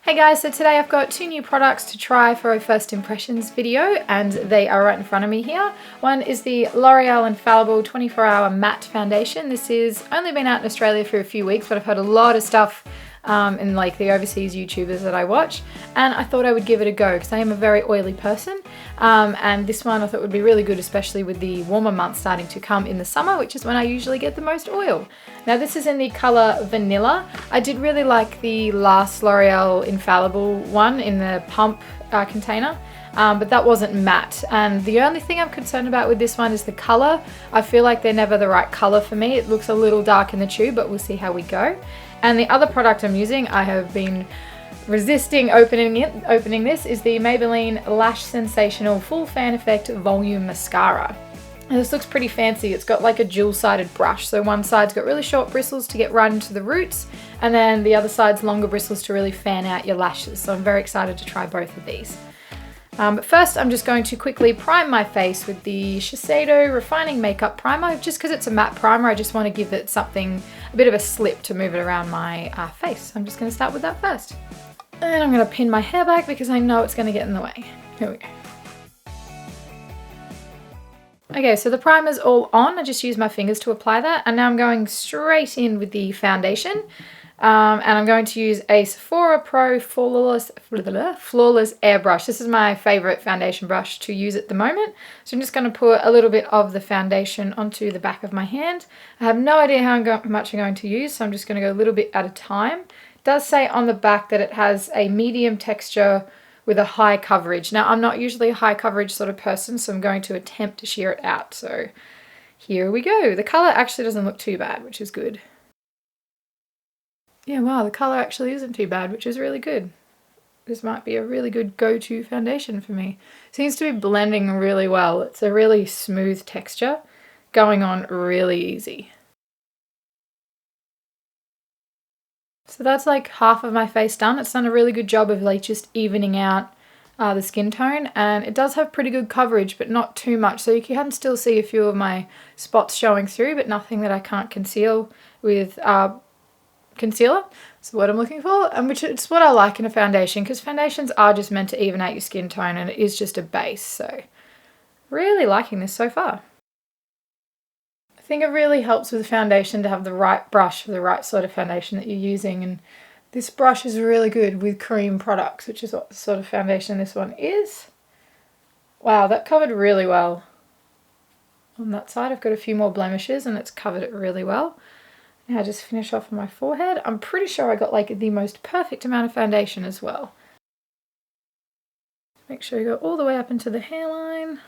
Hey guys, so today I've got two new products to try for a first impressions video, and they are right in front of me here. One is the L'Oreal Infallible 24-hour matte foundation. This has only been out in Australia for a few weeks, but I've heard a lot of stuff in like the overseas YouTubers that I watch, and I thought I would give it a go because I am a very oily person, and this one I thought would be really good, especially with the warmer months starting to come in the summer, which is when I usually get the most oil. Now this is in the colour Vanilla. I did really like the last L'Oreal Infallible one in the pump container, but that wasn't matte, and the only thing I'm concerned about with this one is the colour. I feel like they're never the right colour for me. It looks a little dark in the tube, but we'll see how we go. And the other product I'm using, I have been resisting opening this, is the Maybelline Lash Sensational Full Fan Effect Volume Mascara. And this looks pretty fancy. It's got like a dual-sided brush. So one side's got really short bristles to get right into the roots, and then the other side's longer bristles to really fan out your lashes. So I'm very excited to try both of these. But first I'm just going to quickly prime my face with the Shiseido Refining Makeup Primer. Just because it's a matte primer, I just want to give it something, a bit of a slip to move it around my face. So I'm just going to start with that first. And I'm going to pin my hair back because I know it's going to get in the way. Here we go. Okay, so the primer's all on. I just used my fingers to apply that, and now I'm going straight in with the foundation. And I'm going to use a Sephora Pro Flawless Airbrush. This is my favorite foundation brush to use at the moment. So I'm just going to put a little bit of the foundation onto the back of my hand. I have no idea how much I'm going to use, so I'm just going to go a little bit at a time. It does say on the back that it has a medium texture with a high coverage. Now, I'm not usually a high coverage sort of person, so I'm going to attempt to sheer it out. So here we go. The color actually doesn't look too bad, which is good. Yeah, wow, the colour actually isn't too bad, which is really good. This might be a really good go-to foundation for me. Seems to be blending really well. It's a really smooth texture, going on really easy. So that's like half of my face done. It's done a really good job of like just evening out the skin tone, and it does have pretty good coverage, but not too much. So you can still see a few of my spots showing through, but nothing that I can't conceal with concealer. That's what I'm looking for, and which it's what I like in a foundation, because foundations are just meant to even out your skin tone, and it is just a base. So really liking this so far. I think it really helps with the foundation to have the right brush for the right sort of foundation that you're using, and this brush is really good with cream products, which is what sort of foundation this one is. Wow, that covered really well. On that side I've got a few more blemishes and it's covered it really well. Now just finish off on my forehead. I'm pretty sure I got like the most perfect amount of foundation as well. Make sure you go all the way up into the hairline.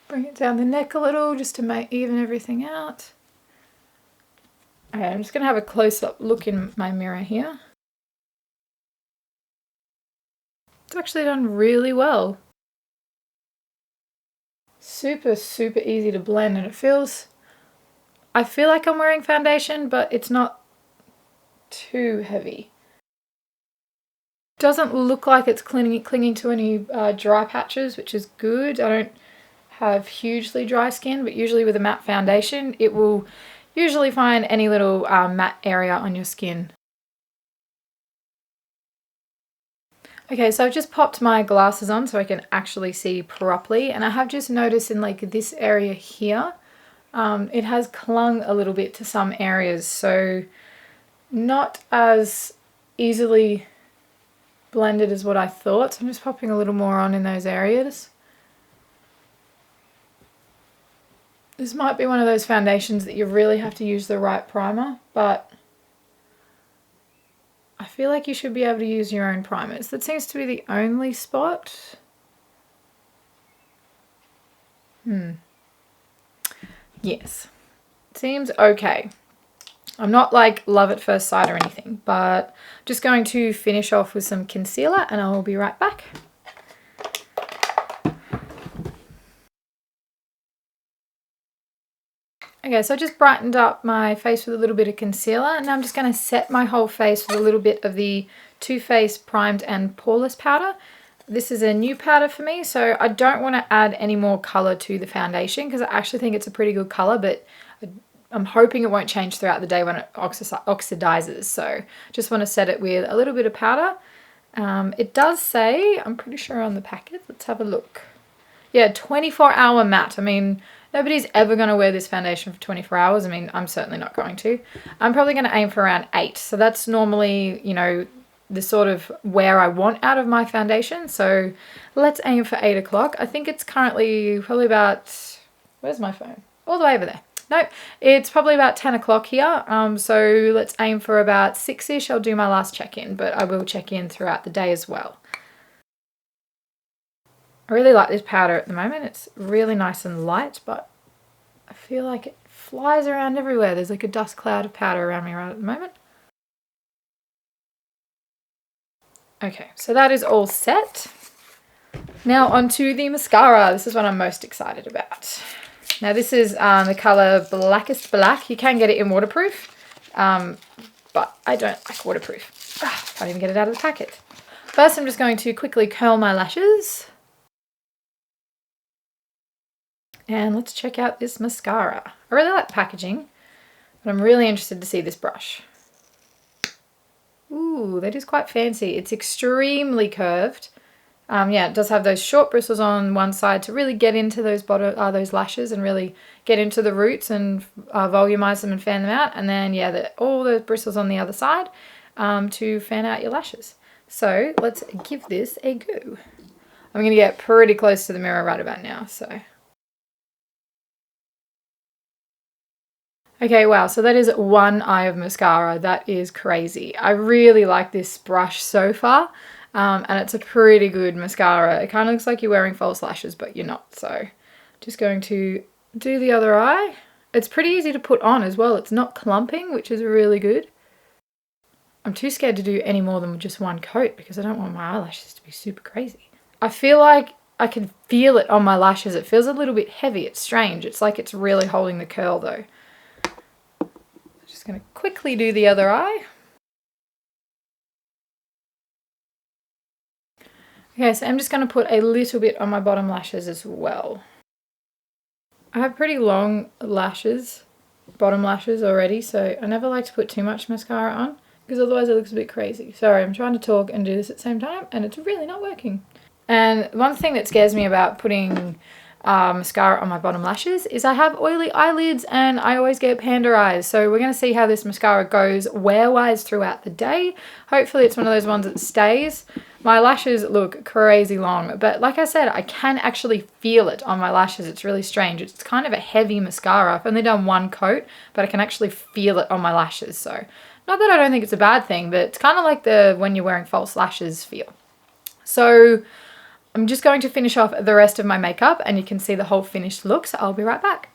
Bring it down the neck a little just to even everything out. Okay, I'm just going to have a close-up look in my mirror here. It's actually done really well. Super, super easy to blend, and it feels... I feel like I'm wearing foundation, but it's not too heavy. Doesn't look like it's clinging to any dry patches, which is good. I don't have hugely dry skin, but usually with a matte foundation, it will usually find any little matte area on your skin. Okay, so I've just popped my glasses on so I can actually see properly, and I have just noticed in like this area here, it has clung a little bit to some areas, so not as easily blended as what I thought. So I'm just popping a little more on in those areas. This might be one of those foundations that you really have to use the right primer, but I feel like you should be able to use your own primers. That seems to be the only spot. Yes, seems okay. I'm not like love at first sight or anything, but I'm just going to finish off with some concealer and I will be right back. Okay, so I just brightened up my face with a little bit of concealer, and now I'm just going to set my whole face with a little bit of the Too Faced Primed and Poreless powder. This is a new powder for me, so I don't want to add any more colour to the foundation because I actually think it's a pretty good colour, but I'm hoping it won't change throughout the day when it oxidizes. So just want to set it with a little bit of powder. It does say, I'm pretty sure on the packet, let's have a look. Yeah, 24-hour matte. I mean, nobody's ever going to wear this foundation for 24 hours. I mean, I'm certainly not going to. I'm probably going to aim for around 8. So that's normally, you know, the sort of where I want out of my foundation. So let's aim for 8 o'clock. I think it's currently probably about, where's my phone? All the way over there. Nope, it's probably about 10 o'clock here. So let's aim for about 6-ish. I'll do my last check-in, but I will check in throughout the day as well. I really like this powder at the moment. It's really nice and light, but I feel like it flies around everywhere. There's like a dust cloud of powder around me right at the moment. Okay, so that is all set. Now onto the mascara. This is what I'm most excited about. Now this is the colour Blackest Black. You can get it in waterproof, but I don't like waterproof. Can't even get it out of the packet. First, I'm just going to quickly curl my lashes. And let's check out this mascara. I really like the packaging, but I'm really interested to see this brush. Ooh, that is quite fancy. It's extremely curved. Yeah, it does have those short bristles on one side to really get into those lashes and really get into the roots and volumize them and fan them out. And then, yeah, all the bristles on the other side to fan out your lashes. So let's give this a go. I'm going to get pretty close to the mirror right about now, so... Okay, wow, so that is one eye of mascara. That is crazy. I really like this brush so far, and it's a pretty good mascara. It kind of looks like you're wearing false lashes, but you're not. So just going to do the other eye. It's pretty easy to put on as well. It's not clumping, which is really good. I'm too scared to do any more than just one coat because I don't want my eyelashes to be super crazy. I feel like I can feel it on my lashes. It feels a little bit heavy. It's strange. It's like it's really holding the curl though. Just going to quickly do the other eye. Okay, so I'm just going to put a little bit on my bottom lashes as well. I have pretty long lashes, bottom lashes already, so I never like to put too much mascara on because otherwise it looks a bit crazy. Sorry, I'm trying to talk and do this at the same time and it's really not working. And one thing that scares me about putting mascara on my bottom lashes is I have oily eyelids and I always get panda eyes. So we're going to see how this mascara goes wear-wise throughout the day. Hopefully it's one of those ones that stays. My lashes look crazy long, but like I said, I can actually feel it on my lashes. It's really strange. It's kind of a heavy mascara. I've only done one coat, but I can actually feel it on my lashes. So not that I don't think it's a bad thing, but it's kind of like the when you're wearing false lashes feel. So I'm just going to finish off the rest of my makeup and you can see the whole finished look, so I'll be right back.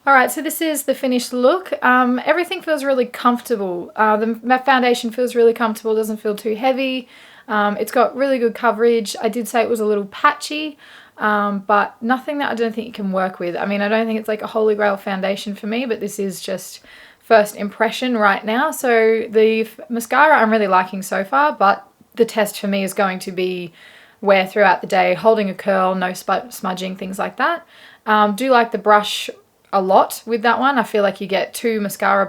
Alright, so this is the finished look. Everything feels really comfortable. The matte foundation feels really comfortable, doesn't feel too heavy. It's got really good coverage. I did say it was a little patchy, but nothing that I don't think you can work with. I mean, I don't think it's like a holy grail foundation for me, but this is just first impression right now. So the mascara I'm really liking so far, but the test for me is going to be wear throughout the day, holding a curl, no smudging, things like that. Do like the brush a lot with that one. I feel like you get two mascara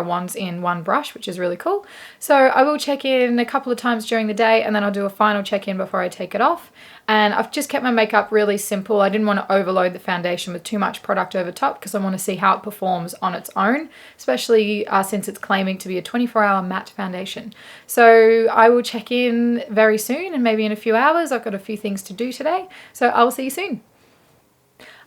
wands in one brush, which is really cool. So I will check in a couple of times during the day and then I'll do a final check-in before I take it off. And I've just kept my makeup really simple. I didn't want to overload the foundation with too much product over top because I want to see how it performs on its own, especially since it's claiming to be a 24-hour matte foundation. So I will check in very soon and maybe in a few hours. I've got a few things to do today. So I will see you soon.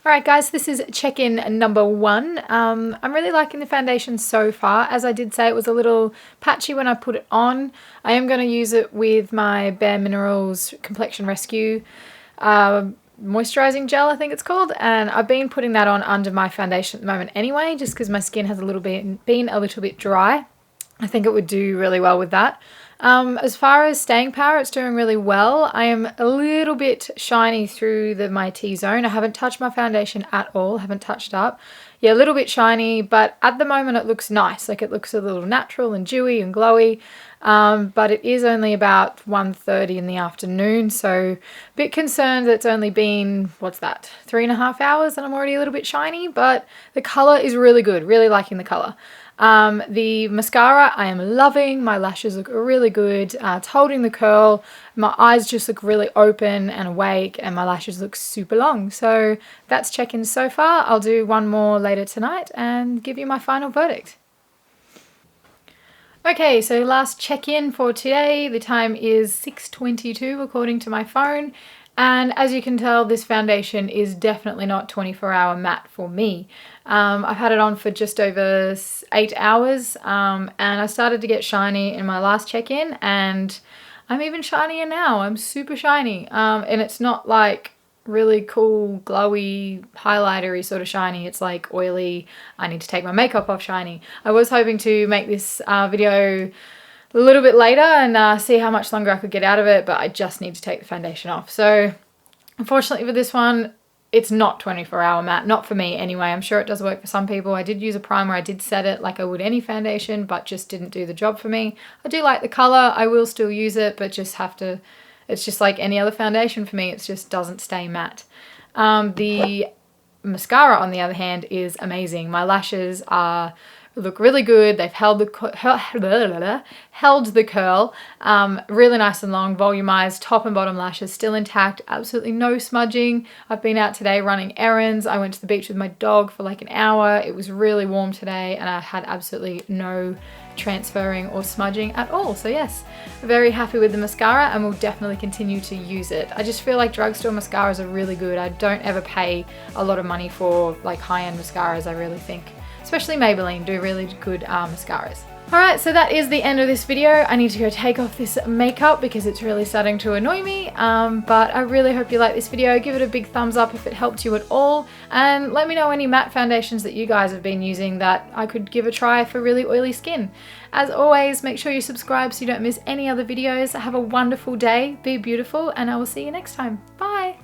Alright guys, this is check-in number 1. I'm really liking the foundation so far. As I did say, it was a little patchy when I put it on. I am going to use it with my Bare Minerals Complexion Rescue moisturizing gel, I think it's called, and I've been putting that on under my foundation at the moment anyway, just because my skin has been a little bit dry. I think it would do really well with that. As far as staying power, it's doing really well. I am a little bit shiny through my T-zone. I haven't touched my foundation at all, haven't touched up. Yeah, a little bit shiny, but at the moment it looks nice. Like it looks a little natural and dewy and glowy. But it is only about 1:30 in the afternoon, so a bit concerned that it's only been, what's that, 3.5 hours and I'm already a little bit shiny, but the colour is really good, really liking the colour. The mascara I am loving. My lashes look really good. It's holding the curl. My eyes just look really open and awake, and my lashes look super long. So that's check-in so far. I'll do one more later tonight and give you my final verdict. Okay, so last check-in for today. The time is 6:22 according to my phone. And as you can tell, this foundation is definitely not 24-hour matte for me. I've had it on for just over 8 hours, and I started to get shiny in my last check-in, and I'm even shinier now. I'm super shiny, and it's not like really cool, glowy, highlightery sort of shiny. It's like oily, I need to take my makeup off shiny. I was hoping to make this video a little bit later and see how much longer I could get out of it, but I just need to take the foundation off. So unfortunately for this one, it's not 24-hour matte, not for me anyway. I'm sure it does work for some people. I did use a primer, I did set it like I would any foundation, but just didn't do the job for me. I do like the color, I will still use it, but just have to, it's just like any other foundation for me, it just doesn't stay matte. The mascara on the other hand is amazing. My lashes look really good. They've held the curl, really nice and long, volumized, top and bottom lashes still intact, absolutely no smudging. I've been out today running errands. I went to the beach with my dog for like an hour. It was really warm today and I had absolutely no transferring or smudging at all. So yes, very happy with the mascara and will definitely continue to use it. I just feel like drugstore mascaras are really good. I don't ever pay a lot of money for like high-end mascaras, I really think. Especially Maybelline do really good mascaras. Alright, so that is the end of this video. I need to go take off this makeup because it's really starting to annoy me. But I really hope you like this video. Give it a big thumbs up if it helped you at all. And let me know any matte foundations that you guys have been using that I could give a try for really oily skin. As always, make sure you subscribe so you don't miss any other videos. Have a wonderful day, be beautiful, and I will see you next time. Bye!